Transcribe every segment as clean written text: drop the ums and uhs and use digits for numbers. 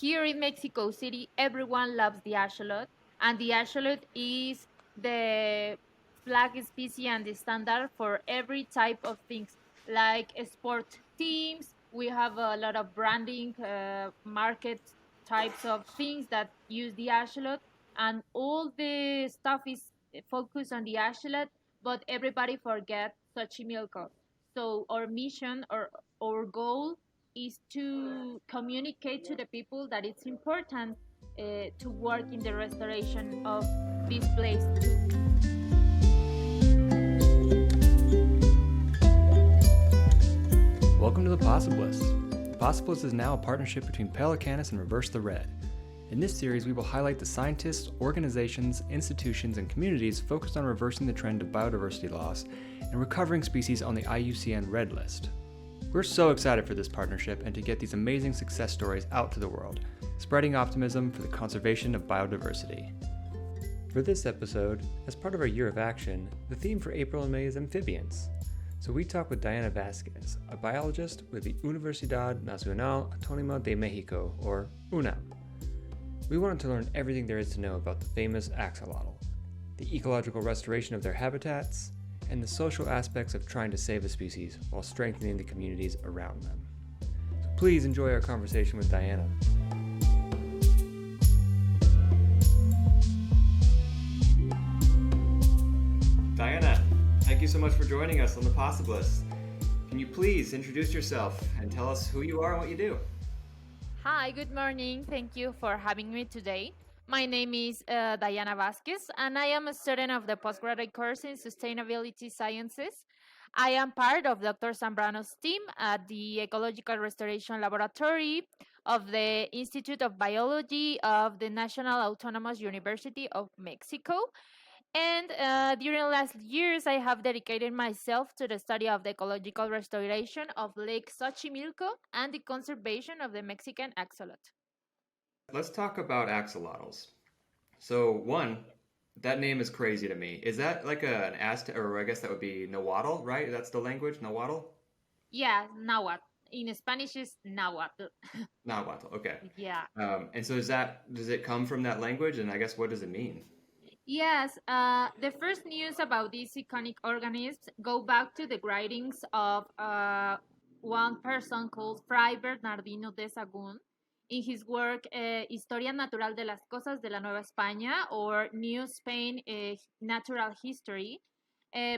here in Mexico City, everyone loves the axolotl, and the axolotl is the flag species and the standard for every type of things, like sport teams. We have a lot of branding, market types of things that use the axolotl, and all the stuff is focused on the axolotl, but everybody forget Xochimilco. So our mission or our goal is to communicate to the people that it's important to work in the restoration of this place too. Welcome to the Possibilists. The Possibilists is now a partnership between Pelicanus and Reverse the Red. In this series, we will highlight the scientists, organizations, institutions, and communities focused on reversing the trend of biodiversity loss and recovering species on the IUCN Red List. We're so excited for this partnership and to get these amazing success stories out to the world, spreading optimism for the conservation of biodiversity. For this episode, as part of our Year of Action, the theme for April and May is Amphibians. So we talked with Diana Vásquez, a biologist with the Universidad Nacional Autónoma de México, or UNAM. We wanted to learn everything there is to know about the famous axolotl, the ecological restoration of their habitats, and the social aspects of trying to save a species while strengthening the communities around them. So please enjoy our conversation with Diana. Diana, thank you so much for joining us on The Possibilists. Can you please introduce yourself and tell us who you are and what you do? Hi, good morning. Thank you for having me today. My name is Diana Vásquez, and I am a student of the postgraduate course in Sustainability Sciences. I am part of Dr. Zambrano's team at the Ecological Restoration Laboratory of the Institute of Biology of the National Autonomous University of Mexico. And during last years, I have dedicated myself to the study of the ecological restoration of Lake Xochimilco and the conservation of the Mexican axolotl. Let's talk about axolotls. So, one, that name is crazy to me. Is that like an Aztec, or I guess that would be Nahuatl, right? That's the language, Nahuatl? Yeah, Nahuatl. In Spanish is Nahuatl. Nahuatl, okay. Yeah. And so does it come from that language? And I guess what does it mean? Yes, the first news about these iconic organisms go back to the writings of one person called Fray Bernardino de Sahagún in his work Historia Natural de las Cosas de la Nueva España, or New Spain Natural History,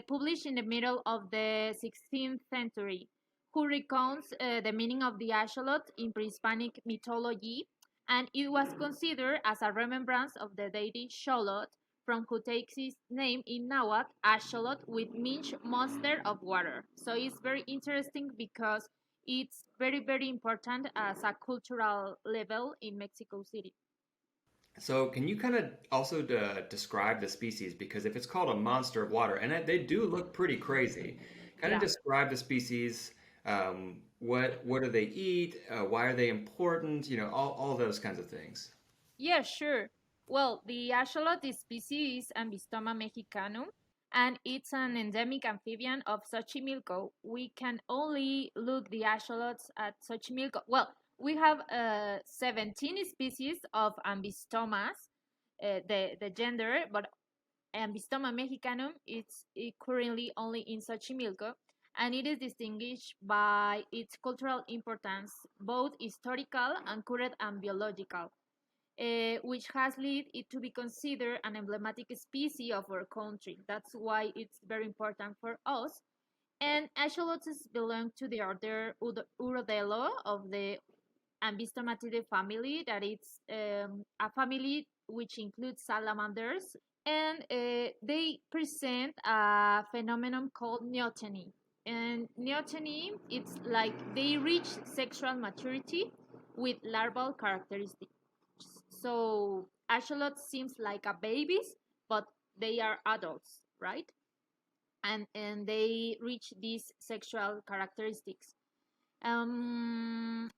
published in the middle of the 16th century, who recounts the meaning of the axolotl in pre-Hispanic mythology, and it was considered as a remembrance of the deity Xolotl, from who takes its name in Nahuatl, Axolotl, which means monster of water. So it's very interesting because it's very, very important as a cultural level in Mexico City. So, can you kind of also describe the species? Because if it's called a monster of water, and they do look pretty crazy, kind of Yeah. describe the species. What do they eat? Why are they important? All those kinds of things. Yeah, sure. Well, the axolotl species is Ambystoma mexicanum, and it's an endemic amphibian of Xochimilco. We can only look the axolotls at Xochimilco. Well, we have 17 species of Ambystomas, the gender, but Ambystoma mexicanum is currently only in Xochimilco, and it is distinguished by its cultural importance, both historical and current and biological, which has led it to be considered an emblematic species of our country. That's why it's very important for us. And axolotls belong to the order Urodelo of the Ambystomatidae family, that it's a family which includes salamanders, and they present a phenomenon called neoteny. And neoteny, it's like they reach sexual maturity with larval characteristics. So axolotl seems like a babies, but they are adults, right? And they reach these sexual characteristics. Um,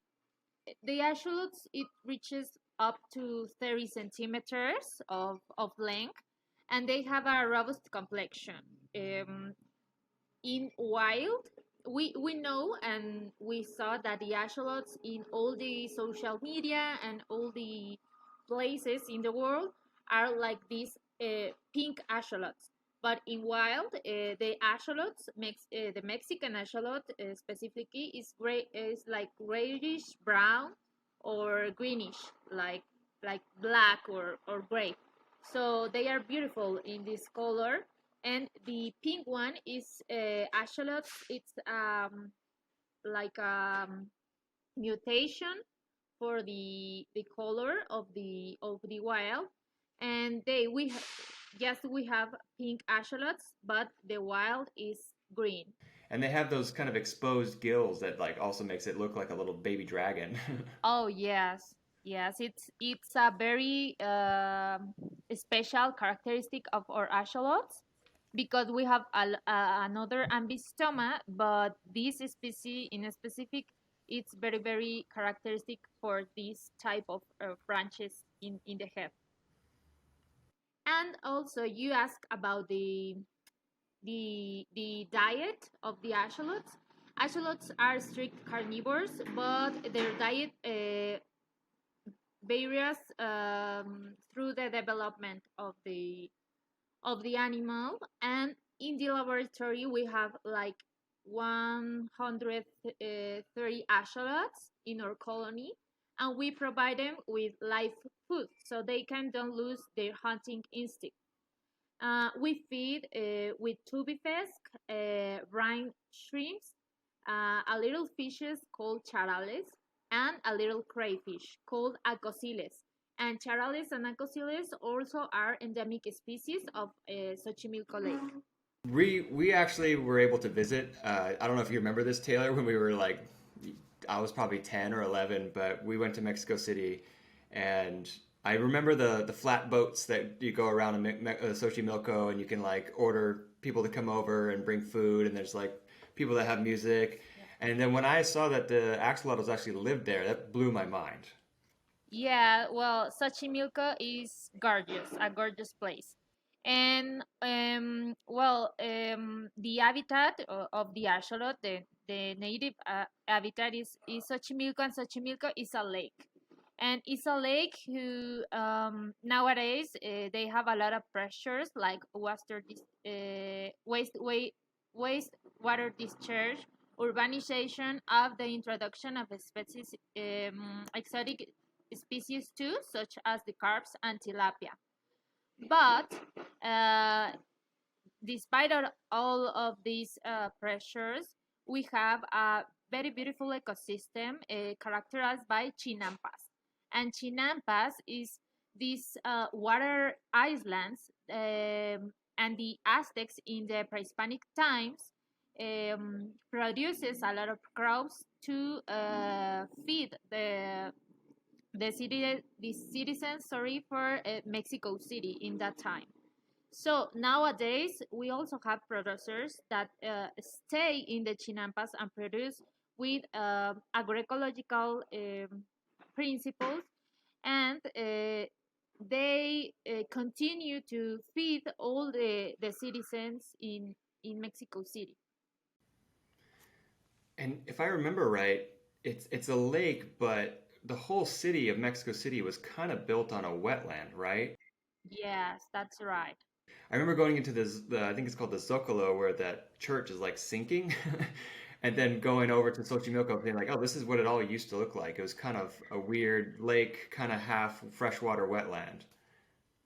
the axolotl, it reaches up to 30 centimeters of length, and they have a robust complexion. In wild, we know and we saw that the axolotls in all the social media and all the places in the world are like these pink axolots. But in wild, the axolots, the Mexican axolot specifically, is like grayish brown or greenish, like black or gray. So they are beautiful in this color, and the pink one is axolotl. It's like a mutation for the color of the wild, and we have pink axolots, but the wild is green. And they have those kind of exposed gills that like also makes it look like a little baby dragon. Oh yes, yes. It's a very special characteristic of our axolots because we have another ambystoma, but this species in a specific, it's very characteristic for this type of branches in the head. And also, you ask about the diet of the axolots. Axolots are strict carnivores, but their diet varies through the development of the animal. And in the laboratory, we have like 130 axolots in our colony, and we provide them with live food so they can don't lose their hunting instinct. We feed with tubifesk, brine shrimps, a little fishes called charales, and a little crayfish called acosiles. And charales and acosiles also are endemic species of Xochimilco Lake. We actually were able to visit. I don't know if you remember this, Taylor, when we were like, I was probably 10 or 11, but we went to Mexico City, and I remember the flat boats that you go around in Xochimilco, and you can like order people to come over and bring food, and there's like people that have music. Yeah. And then when I saw that the axolotls actually lived there, that blew my mind. Yeah, well, Xochimilco is gorgeous, a gorgeous place. And the habitat of the axolotl, the native habitat is Xochimilco, and Xochimilco is a lake. And it's a lake who nowadays they have a lot of pressures like waste water discharge, urbanization, of the introduction of species, exotic species too, such as the carps and tilapia. But despite all of these pressures, we have a very beautiful ecosystem characterized by Chinampas. And Chinampas is these water islands, and the Aztecs in the pre-Hispanic times produces a lot of crops to feed the citizens, for Mexico City in that time. So nowadays we also have producers that stay in the Chinampas and produce with agroecological principles, and they continue to feed all the citizens in Mexico City. And if I remember right, it's a lake, but the whole city of Mexico City was kind of built on a wetland, right? Yes, that's right. I remember going into I think it's called the Zocalo, where that church is like sinking, and then going over to Xochimilco, being like, oh, this is what it all used to look like. It was kind of a weird lake, kind of half freshwater wetland.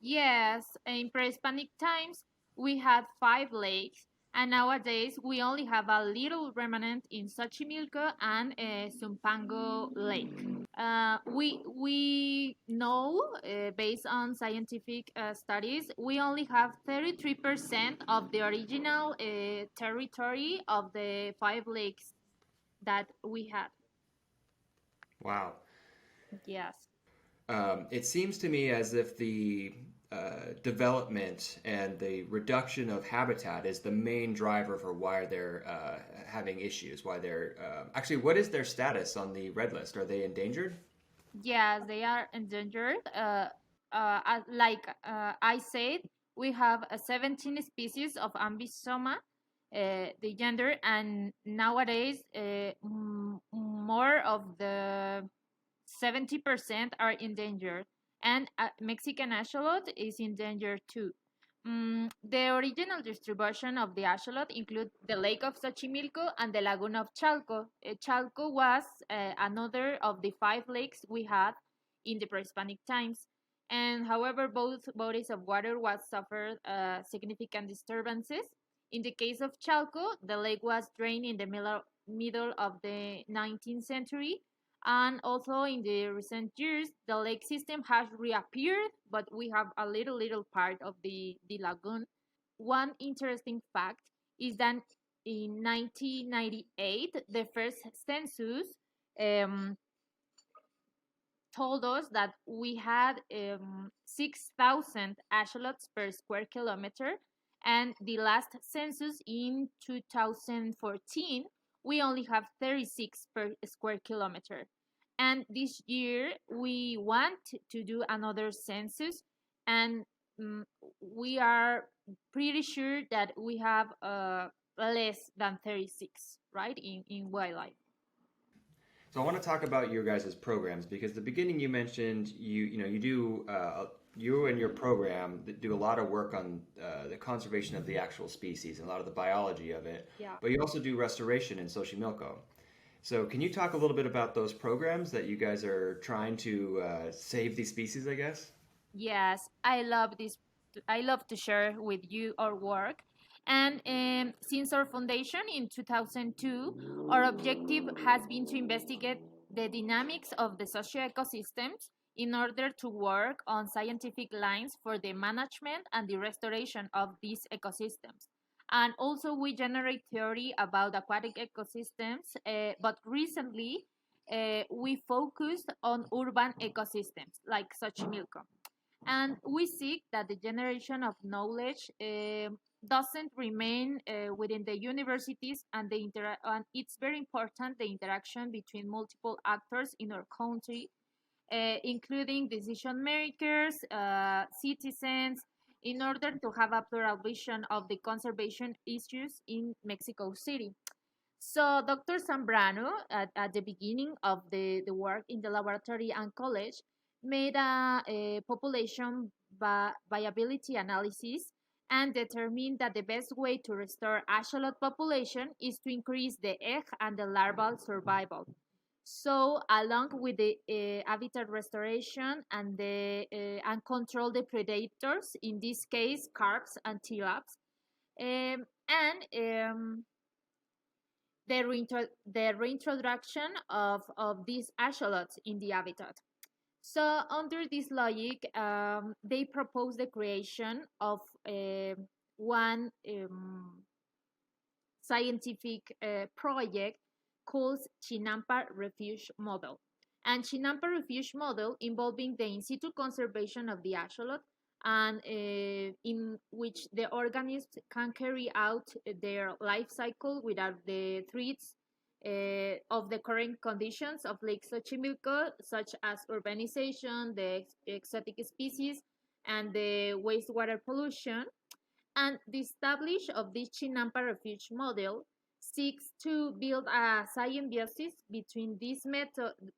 Yes, in pre-Hispanic times we had 5 lakes, and nowadays we only have a little remnant in Xochimilco and Zumpango Lake. We know, based on scientific studies, we only have 33% of the original territory of the 5 lakes that we had. Wow. Yes. It seems to me as if the development and the reduction of habitat is the main driver for why they're having issues. Why they're actually, what is their status on the red list? Are they endangered? Yes, they are endangered. Like I said, we have 17 species of Ambystoma, the gender, and nowadays more of the 70% are endangered, and Mexican axolotl is endangered too. The original distribution of the axolotl include the Lake of Xochimilco and the Lagoon of Chalco. Chalco was another of the 5 lakes we had in the pre-Hispanic times. And however, both bodies of water was suffered significant disturbances. In the case of Chalco, the lake was drained in the middle of the 19th century, and also in the recent years, the lake system has reappeared, but we have a little part of the lagoon. One interesting fact is that in 1998, the first census um, told us that we had 6,000 axolotls per square kilometer, and the last census in 2014, we only have 36 per square kilometer. And this year, we want to do another census, and we are pretty sure that we have less than 36, right, in wildlife. So I want to talk about your guys' programs because at the beginning you mentioned you do you and your program do a lot of work on the conservation of the actual species and a lot of the biology of it. Yeah. But you also do restoration in Xochimilco. So can you talk a little bit about those programs that you guys are trying to save these species, I guess? Yes, I love this. I love to share with you our work. And since our foundation in 2002, our objective has been to investigate the dynamics of the socio ecosystems in order to work on scientific lines for the management and the restoration of these ecosystems. And also, we generate theory about aquatic ecosystems, but recently we focused on urban ecosystems like Xochimilco. And we seek that the generation of knowledge doesn't remain within the universities, and and it's very important the interaction between multiple actors in our country, including decision makers, citizens, in order to have a plural vision of the conservation issues in Mexico City. So Dr. Zambrano, at the beginning of the work in the laboratory and college, made a population viability analysis and determined that the best way to restore axolotl population is to increase the egg and the larval survival. So, along with the habitat restoration and control the predators, in this case, carps and tilapia, and the reintroduction of these axolotls in the habitat. So, under this logic, they propose the creation of one scientific project called Chinampa Refuge Model. And Chinampa Refuge Model involving the in situ conservation of the axolotl, and in which the organisms can carry out their life cycle without the threats of the current conditions of Lake Xochimilco, such as urbanization, the exotic species, and the wastewater pollution. And the establishment of this Chinampa refuge model seeks to build a symbiosis between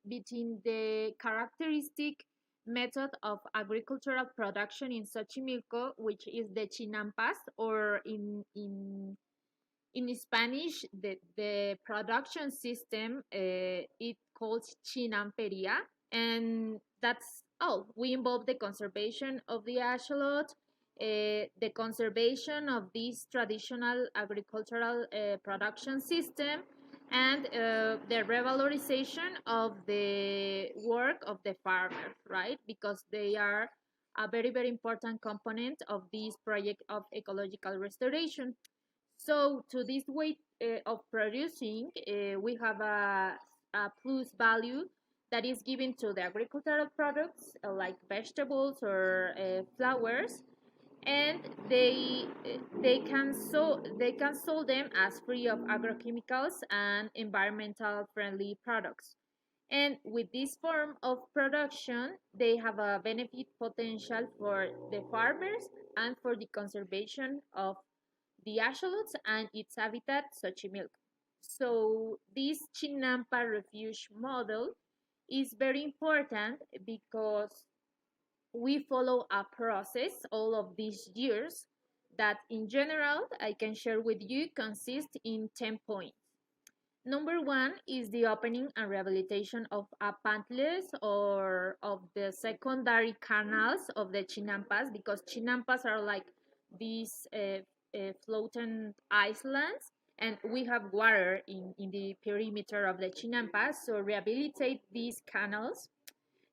between the characteristic method of agricultural production in Xochimilco, which is the Chinampas, or in Spanish, the production system it calls Chinamperia, and that's all. We involve the conservation of the axolotl, the conservation of this traditional agricultural production system, and the revalorization of the work of the farmers, right? Because they are a very important component of this project of ecological restoration. So to this way of producing, we have a plus value that is given to the agricultural products like vegetables or flowers, and they can sell them as free of agrochemicals and environmental friendly products. And with this form of production, they have a benefit potential for the farmers and for the conservation of the axolotls and its habitat, Xochimilco. So this Chinampa refuge model is very important because we follow a process all of these years that in general I can share with you consists in 10 points. Number one is the opening and rehabilitation of pantlets or of the secondary canals of the Chinampas, because Chinampas are like these floating islands, and we have water in the perimeter of the Chinampas. So rehabilitate these canals.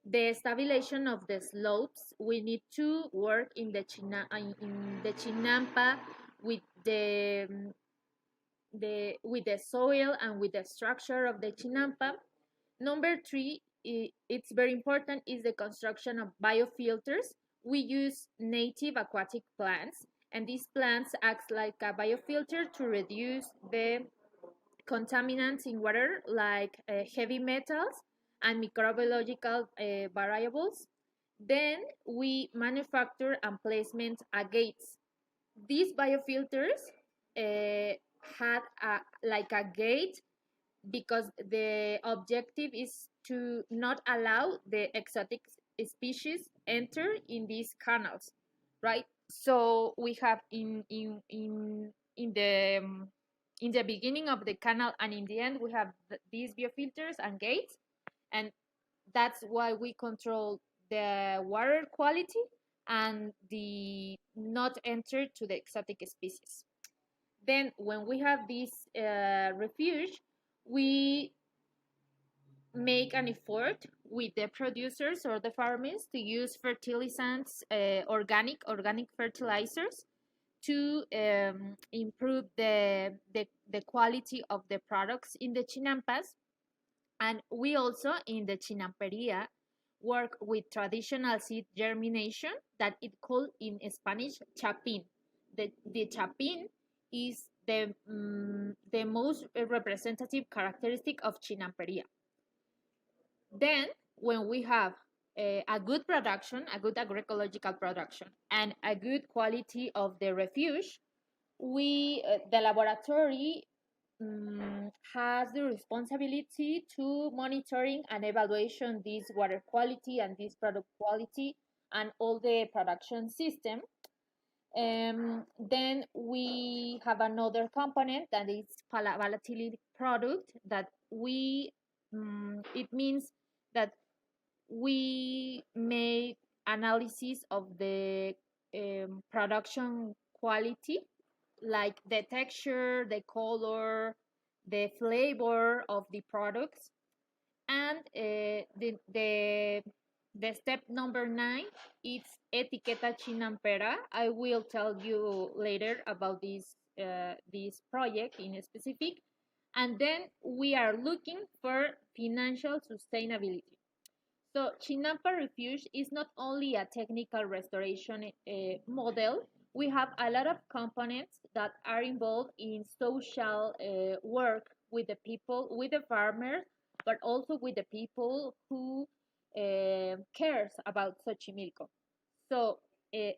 The stabilization of the slopes. We need to work in the Chinampa with with the soil and with the structure of the Chinampa. Number three, it's very important, is the construction of biofilters. We use native aquatic plants, and these plants act like a biofilter to reduce the contaminants in water, like heavy metals and microbiological variables. Then we manufacture and placement agates. These biofilters had like a gate because the objective is to not allow the exotic species enter in these canals, right? So we have in the beginning of the canal and in the end we have these biofilters and gates, and that's why we control the water quality and the not enter to the exotic species. Then when we have this refuge, we make an effort with the producers or the farmers to use fertilizants, organic fertilizers, to improve the quality of the products in the Chinampas. And we also in the Chinamperia work with traditional seed germination that it called in Spanish chapin. The chapin is the most representative characteristic of Chinamperia. Then, when we have a good production, a good agroecological production, and a good quality of the refuge, the laboratory has the responsibility to monitoring and evaluation this water quality and this product quality and all the production system. Then we have another component that is volatility product that it means that we make analysis of the production quality, like the texture, the color, the flavor of the products. And the step number 9 is etiqueta chinampera. I will tell you later about this project in specific. And then we are looking for financial sustainability. So Chinampa Refuge is not only a technical restoration model. We have a lot of components that are involved in social work with the people, with the farmers, but also with the people who cares about Xochimilco. So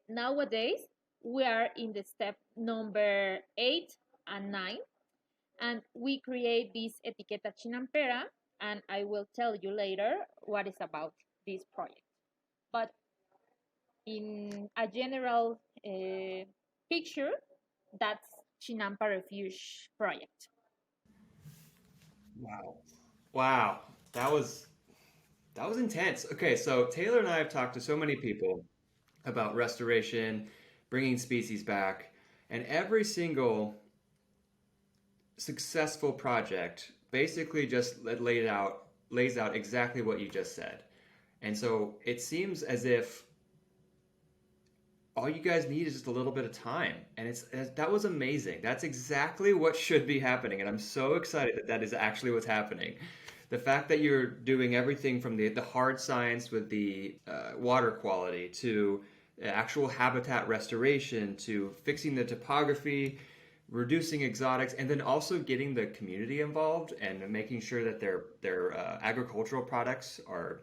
nowadays we are in the step number 8 and 9, and we create this etiqueta chinampera, and I will tell you later what is about this project. But in a general picture, that's Chinampa Refuge project. Wow. That was intense. Okay, so Taylor and I have talked to so many people about restoration, bringing species back, and every single successful project basically just lays out exactly what you just said. And so it seems as if all you guys need is just a little bit of time, and that was amazing. That's exactly what should be happening, and I'm so excited that that is actually what's happening. The fact that you're doing everything from the hard science with the water quality to actual habitat restoration to fixing the topography, reducing exotics, and then also getting the community involved and making sure that their agricultural products are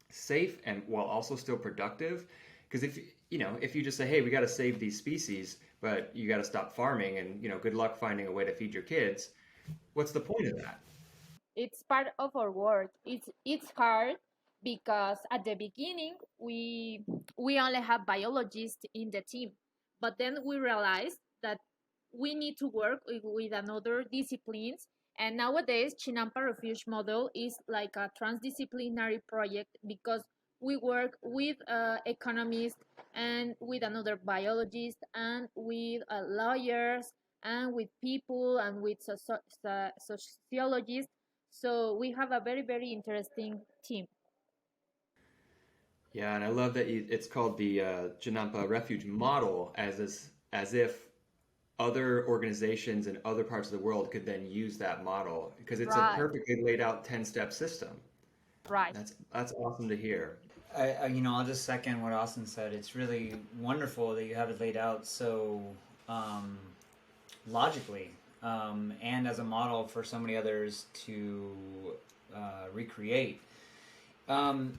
safe and while also still productive Because if you just say, hey, we got to save these species, but you got to stop farming, and good luck finding a way to feed your kids. What's the point of that? It's part of our work. It's hard because at the beginning we only have biologists in the team, but then we realized that we need to work with another disciplines. And nowadays, Chinampa Refuge Model is like a transdisciplinary project because we work with economists and with another biologist and with lawyers and with people and with sociologists. So we have a very, very interesting team. Yeah, and I love that it's called the Chinampa Refuge Model, as if other organizations in other parts of the world could then use that model because it's a Right, perfectly laid out 10-step system. right. That's awesome to hear. I'll just second what Austin said. It's really wonderful that you have it laid out so um, logically, and as a model for so many others to recreate. Um,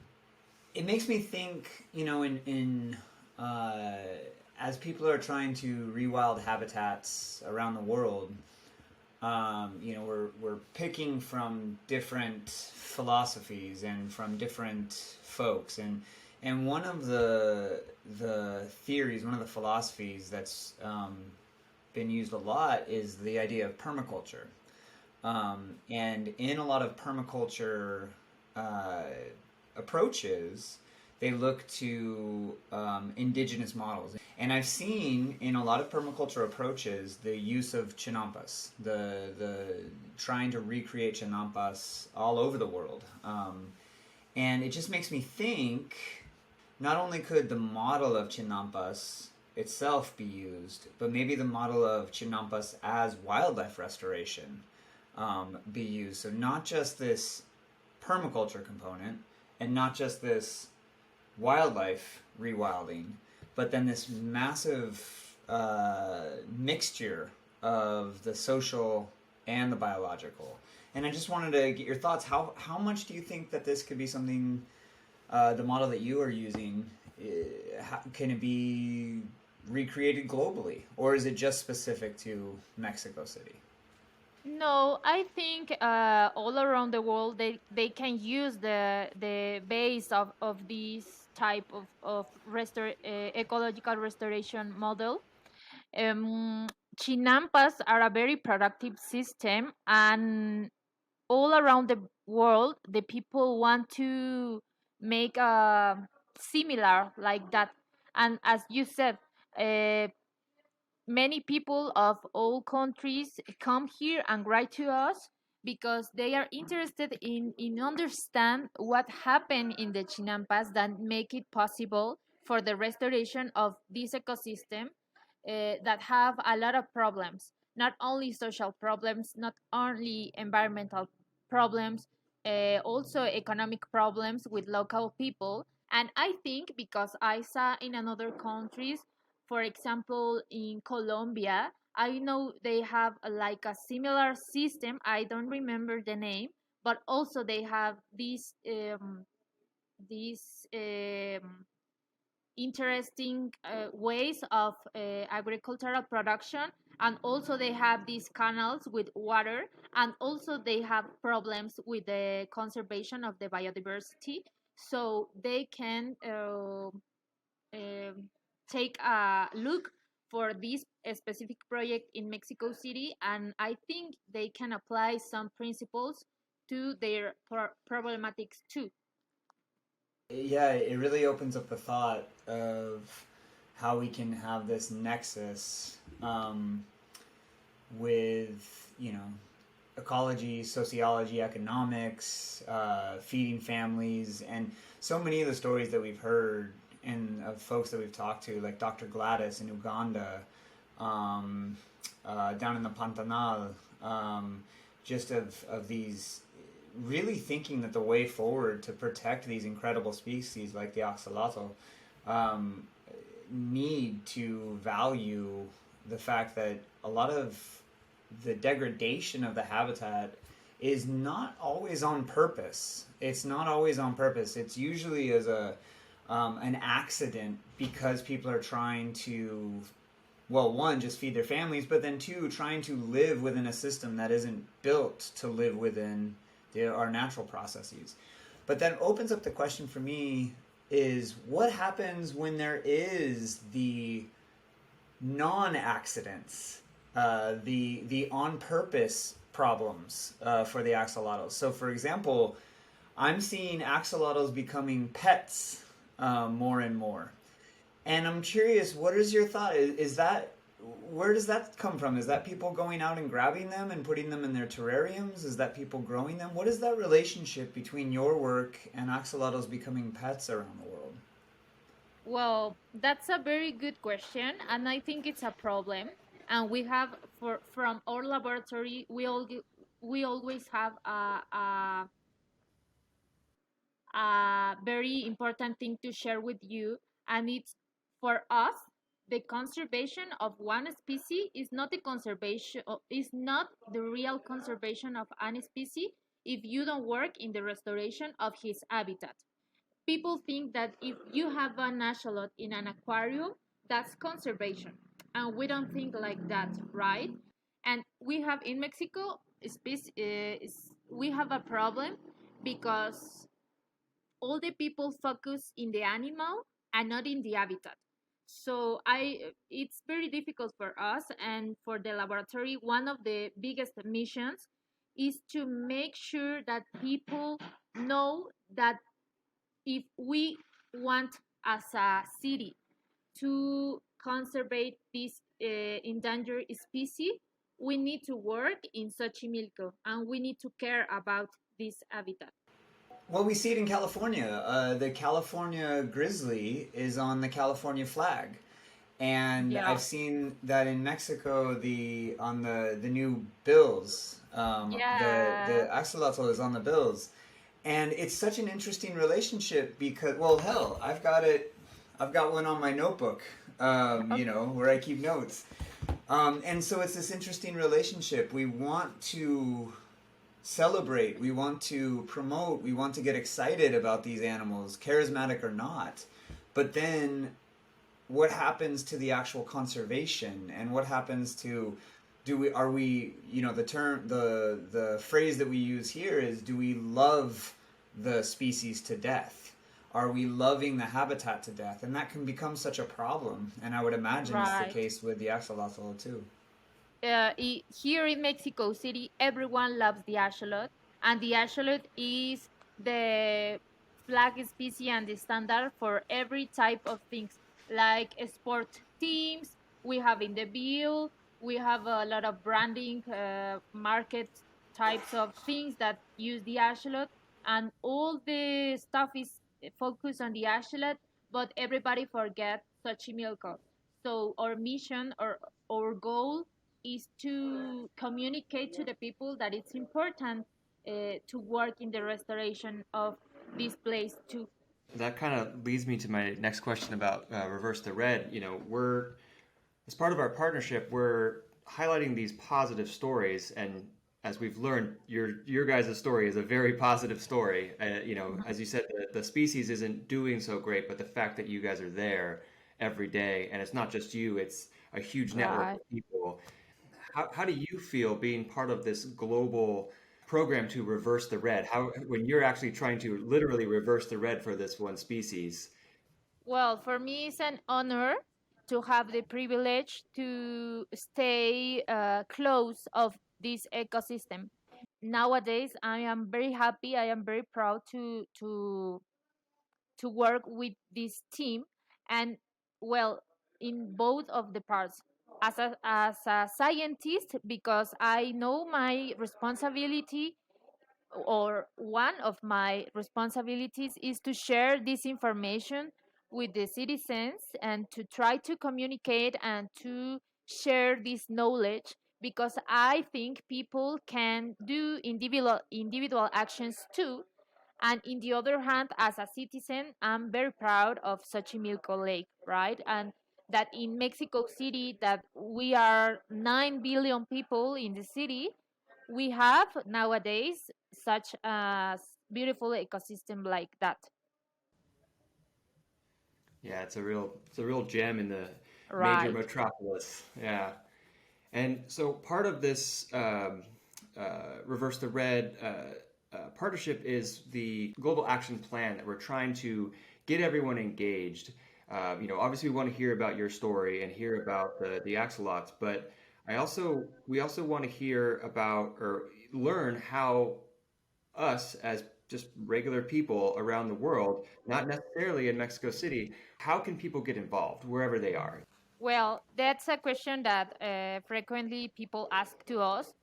it makes me think, in as people are trying to rewild habitats around the world, we're picking from different philosophies and from different folks, and one of the theories, one of the philosophies that's been used a lot is the idea of permaculture, and in a lot of permaculture approaches, they look to indigenous models. And I've seen in a lot of permaculture approaches the use of Chinampas, the trying to recreate Chinampas all over the world. And it just makes me think, not only could the model of Chinampas itself be used, but maybe the model of Chinampas as wildlife restoration be used. So not just this permaculture component, and not just this wildlife rewilding, but then this massive mixture of the social and the biological. And I just wanted to get your thoughts. How much do you think that this could be something, the model that you are using, can it be recreated globally? Or is it just specific to Mexico City? No, I think all around the world they can use the base of this type of ecological restoration model. Um, Chinampas are a very productive system, and all around the world, the people want to make a similar like that. And as you said, uh, many people of all countries come here and write to us because they are interested in understand what happened in the chinampas that make it possible for the restoration of this ecosystem that have a lot of problems, not only social problems, not only environmental problems, also economic problems with local people. And I think because I saw in another countries, for example, in Colombia, I know they have like a similar system. I don't remember the name, but also they have these interesting ways of agricultural production, and also they have these canals with water, and also they have problems with the conservation of the biodiversity. So they can um, take a look for this specific project in Mexico City, and I think they can apply some principles to their problematics too. Yeah, it really opens up the thought of how we can have this nexus with, ecology, sociology, economics, feeding families, and so many of the stories that we've heard and of folks that we've talked to, like Dr. Gladys in Uganda, um, down in the Pantanal, just of these really thinking that the way forward to protect these incredible species like the axolotl um, need to value the fact that a lot of the degradation of the habitat is not always on purpose. It's not always on purpose. It's usually as a an accident because people are trying to, well, one, just feed their families, but then two, trying to live within a system that isn't built to live within our natural processes. But that opens up the question for me is what happens when there is the non-accidents, the on-purpose problems for the axolotls. So, for example, I'm seeing axolotls becoming pets more and more. And I'm curious, what is your thought? Is that, where does that come from? Is that people going out and grabbing them and putting them in their terrariums? Is that people growing them? What is that relationship between your work and axolotls becoming pets around the world? Well, that's a very good question, and I think it's a problem. And we have, from our laboratory, we always have a very important thing to share with you, and it's for us. The conservation of one species is not the conservation is not the real conservation of any species if you don't work in the restoration of his habitat. People think that if you have an axolotl in an aquarium, that's conservation. And we don't think like that, right? And we have in Mexico, we have a problem because all the people focus in the animal and not in the habitat. So it's very difficult for us and for the laboratory. One of the biggest missions is to make sure that people know that if we want as a city to conserve this endangered species, we need to work in Xochimilco and we need to care about this habitat. Well, we see it in California. The California grizzly is on the California flag, and Yeah. I've seen that in Mexico. On the new bills, the Yeah. axolotl is on the bills, and it's such an interesting relationship because, well, hell, I've got it. I've got one on my notebook, where I keep notes, and so it's this interesting relationship. We want to celebrate, we want to promote, we want to get excited about these animals, charismatic or not. But then what happens to the actual conservation and what happens to the phrase that we use here is, do we love the species to death? Are we loving the habitat to death? And that can become such a problem. And I would imagine it's the Right. case with the axolotl too. Here in Mexico City, everyone loves the axolotl, and the axolotl is the flag species and the standard for every type of things, like sport teams. We have in the bill, we have a lot of branding, market types of things that use the axolotl, and all the stuff is focused on the axolotl, but everybody forgets Xochimilco. So our mission or our goal is to communicate to the people that it's important to work in the restoration of this place too. That kind of leads me to my next question about Reverse the Red. We're, as part of our partnership, we're highlighting these positive stories, and as we've learned, your guys' story is a very positive story. As you said, the species isn't doing so great, but the fact that you guys are there every day, and it's not just you, it's a huge network Right. of people. How do you feel being part of this global program to reverse the red? How, when you're actually trying to literally reverse the red for this one species? Well, for me, it's an honor to have the privilege to stay close of this ecosystem. Nowadays, I am very happy. I am very proud to work with this team, and well, in both of the parts, as a scientist, because I know my responsibility, or one of my responsibilities is to share this information with the citizens and to try to communicate and to share this knowledge, because I think people can do individual actions too. And in the other hand, as a citizen, I'm very proud of Xochimilco Lake, right? And that in Mexico City, that we are 9 billion people in the city, we have nowadays such a beautiful ecosystem like that. Yeah, it's a real gem in the major Right. metropolis. Yeah. And so part of this Reverse the Red partnership is the global action plan that we're trying to get everyone engaged. Obviously we want to hear about your story and hear about the axolotls, but we also want to hear about or learn how us as just regular people around the world, not necessarily in Mexico City, how can people get involved wherever they are? Well, that's a question that frequently people ask to us.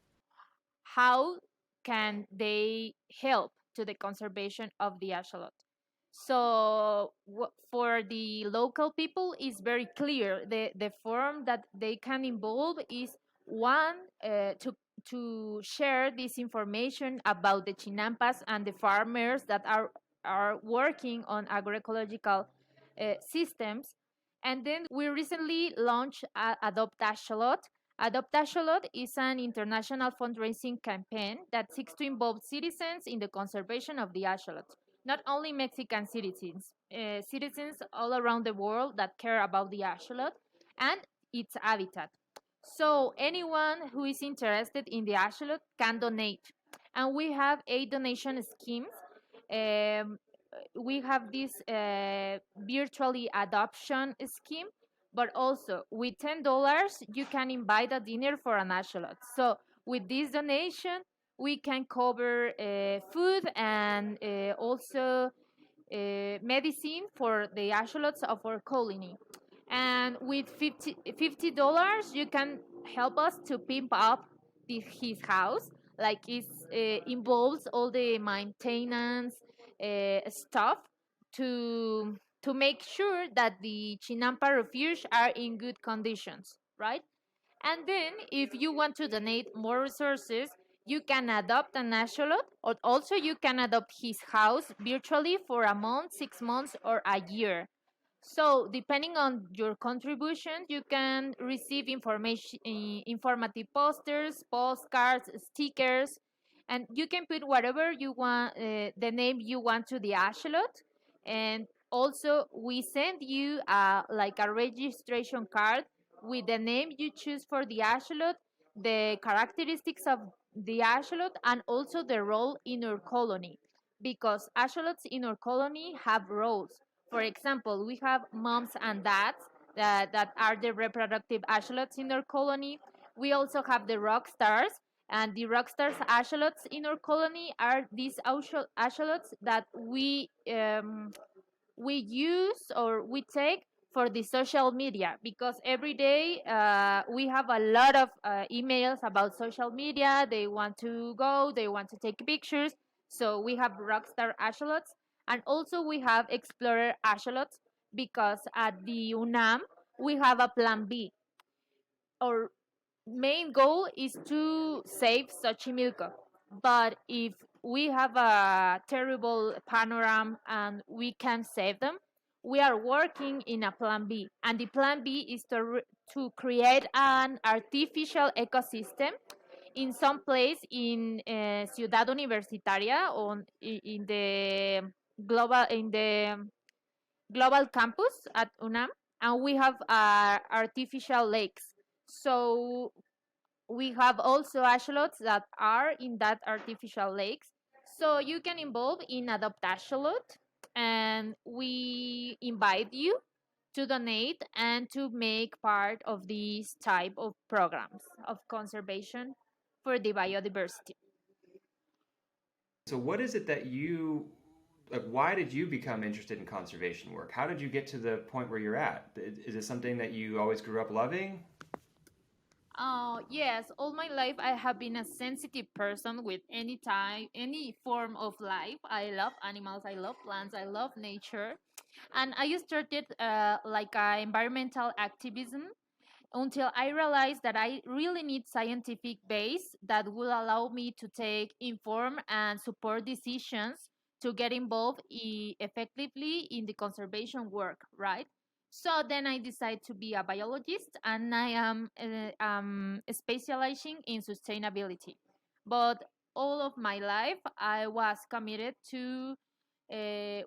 How can they help to the conservation of the axolotl? So for the local people, it's very clear. The form that they can involve is one, to share this information about the Chinampas and the farmers that are working on agroecological systems. And then we recently launched Adopt Axolotl. Adopt Axolotl is an international fundraising campaign that seeks to involve citizens in the conservation of the axolotl. Not only Mexican citizens, citizens all around the world that care about the axolotl and its habitat. So anyone who is interested in the axolotl can donate. And we have a donation schemes. Um, we have this virtually adoption scheme, but also with $10 you can invite a dinner for an axolotl. So with this donation we can cover food and also medicine for the axolotls of our colony. And with $50 you can help us to pimp up his house, like it involves all the maintenance stuff to make sure that the chinampa refuge are in good conditions, right? And then, if you want to donate more resources, you can adopt an axolotl, or also you can adopt his house virtually for a month, 6 months, or a year. So, depending on your contribution, you can receive informative posters, postcards, stickers, and you can put whatever you want, the name you want to the axolotl. And also, we send you like a registration card with the name you choose for the axolotl, the characteristics of the axolotl, and also the role in our colony. Because axolotls in our colony have roles. For example, we have moms and dads that are the reproductive axolotls in our colony. We also have the rock stars, and the rock stars axolotls in our colony are these axolotls that we use or we take for the social media, because every day we have a lot of emails about social media. They want to go, they want to take pictures. So we have rockstar axolotls, and also we have explorer axolotls, because at the UNAM we have a plan B. Our main goal is to save Xochimilco. But if we have a terrible panorama and we can save them, we are working in a plan B. And the plan B is to create an artificial ecosystem in some place in Ciudad Universitaria, or in the global campus at UNAM, and we have artificial lakes. So we have also axolotls that are in that artificial lakes. So you can involve in adopt axolot, and we invite you to donate and to make part of these type of programs of conservation for the biodiversity. So what is it that why did you become interested in conservation work? How did you get to the point where you're at? Is it something that you always grew up loving? Yes, all my life I have been a sensitive person with any type, any form of life. I love animals, I love plants, I love nature. And I started like environmental activism until I realized that I really need scientific base that will allow me to take informed and support decisions to get involved effectively in the conservation work, right? So then I decided to be a biologist, and I am specializing in sustainability. But all of my life, I was committed to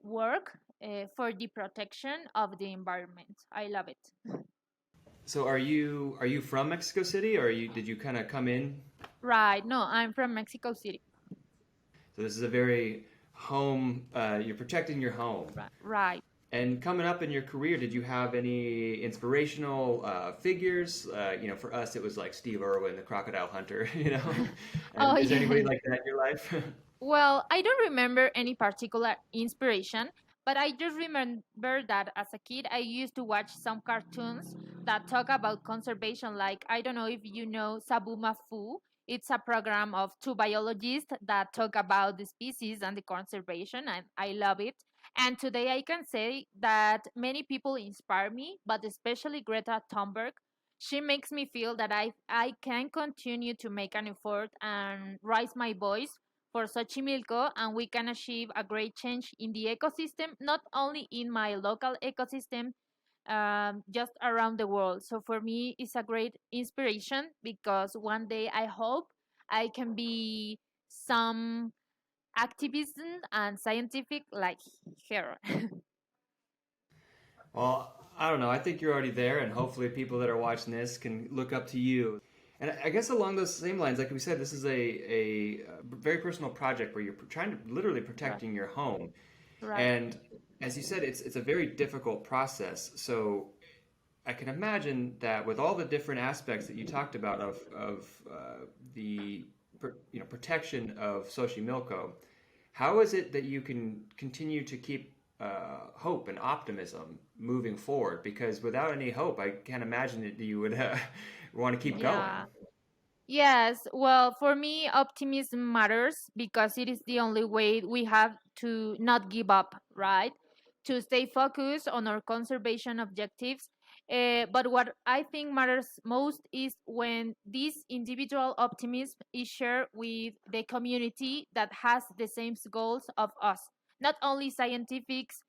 work for the protection of the environment. I love it. So are you from Mexico City, or did you kind of come in? Right. No, I'm from Mexico City. So this is a very home. You're protecting your home. Right. And coming up in your career, did you have any inspirational figures? For us, it was like Steve Irwin, the crocodile hunter. Oh, And is there yeah. anybody like that in your life? Well, I don't remember any particular inspiration, but I just remember that as a kid, I used to watch some cartoons that talk about conservation. Like, I don't know if you know Sabuma Fu. It's a program of two biologists that talk about the species and the conservation, and I love it. And today I can say that many people inspire me, but especially Greta Thunberg. She makes me feel that I can continue to make an effort and raise my voice for Xochimilco, and we can achieve a great change in the ecosystem, not only in my local ecosystem, just around the world. So for me, it's a great inspiration because one day I hope I can be some activism and scientific like her. Well, I don't know. I think you're already there, and hopefully, people that are watching this can look up to you. And I guess along those same lines, like we said, this is a very personal project where you're trying to literally protecting your home. Right. And as you said, it's a very difficult process. So I can imagine that with all the different aspects that you talked about of the protection of Xochimilco, how is it that you can continue to keep hope and optimism moving forward? Because without any hope, I can't imagine that you would want to keep going. Yeah. Yes, well, for me, optimism matters because it is the only way we have to not give up, right? To stay focused on our conservation objectives. But what I think matters most is when this individual optimism is shared with the community that has the same goals of us, not only scientifics,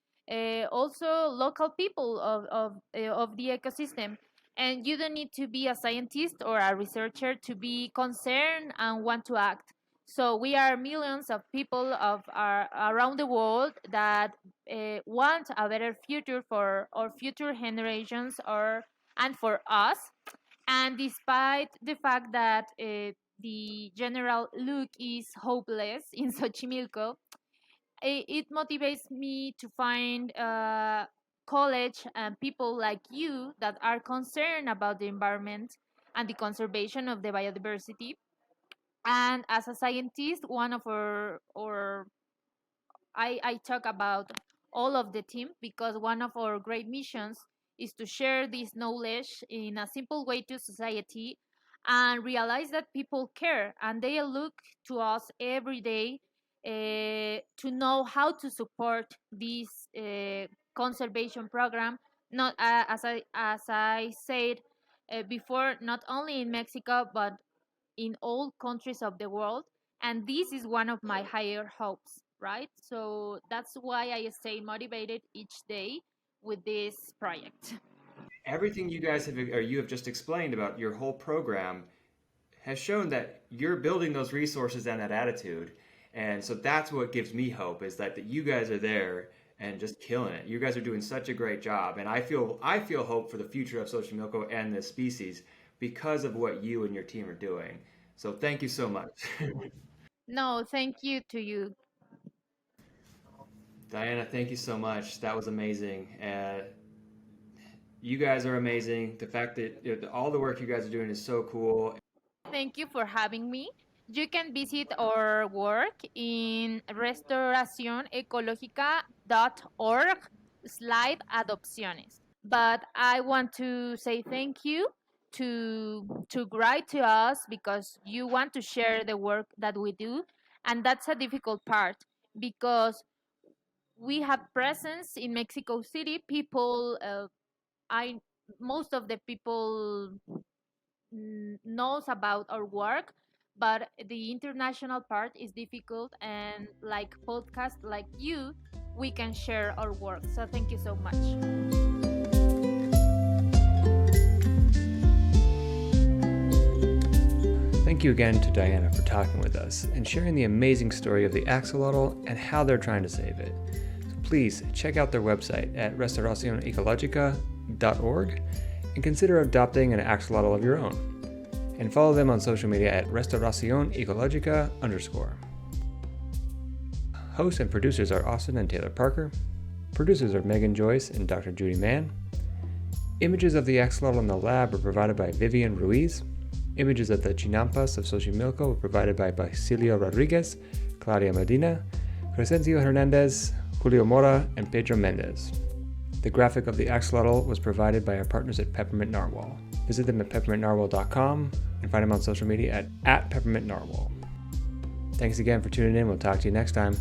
also local people of the ecosystem. And you don't need to be a scientist or a researcher to be concerned and want to act. So we are millions of people around the world that want a better future for our future generations and for us. And despite the fact that the general look is hopeless in Xochimilco, it motivates me to find college and people like you that are concerned about the environment and the conservation of the biodiversity. And as a scientist, one of our I talk about all of the team because one of our great missions is to share this knowledge in a simple way to society and realize that people care and they look to us every day to know how to support this conservation program. Not as I said before, not only in Mexico but in all countries of the world. And this is one of my higher hopes, right? So that's why I stay motivated each day with this project. Everything you guys have, or you have just explained about your whole program, has shown that you're building those resources and that attitude. And so that's what gives me hope, is that you guys are there and just killing it. You guys are doing such a great job. And I feel hope for the future of Xochimilco and this species because of what you and your team are doing. So thank you so much. No, thank you to you. Diana, thank you so much. That was amazing. You guys are amazing. The fact that all the work you guys are doing is so cool. Thank you for having me. You can visit our work in restauracionecologica.org/adopciones. But I want to say thank you to write to us because you want to share the work that we do, and that's a difficult part because we have presence in Mexico City. People, I most of the people knows about our work, but the international part is difficult. And like podcast like you, we can share our work. So thank you so much. Thank you again to Diana for talking with us and sharing the amazing story of the axolotl and how they're trying to save it. please check out their website at restauracionecologica.org and consider adopting an axolotl of your own. And follow them on social media at restauracionecologica_. Hosts and producers are Austin and Taylor Parker. Producers are Megan Joyce and Dr. Judy Mann. Images of the axolotl in the lab were provided by Vivian Ruíz. Images of the Chinampas of Xochimilco were provided by Basilio Rodríguez, Claudia Medina, Crescencio Hernández, Julio Mora, and Pedro Méndez. The graphic of the axolotl was provided by our partners at Peppermint Narwhal. Visit them at peppermintnarwhal.com and find them on social media at peppermintnarwhal. Thanks again for tuning in. We'll talk to you next time.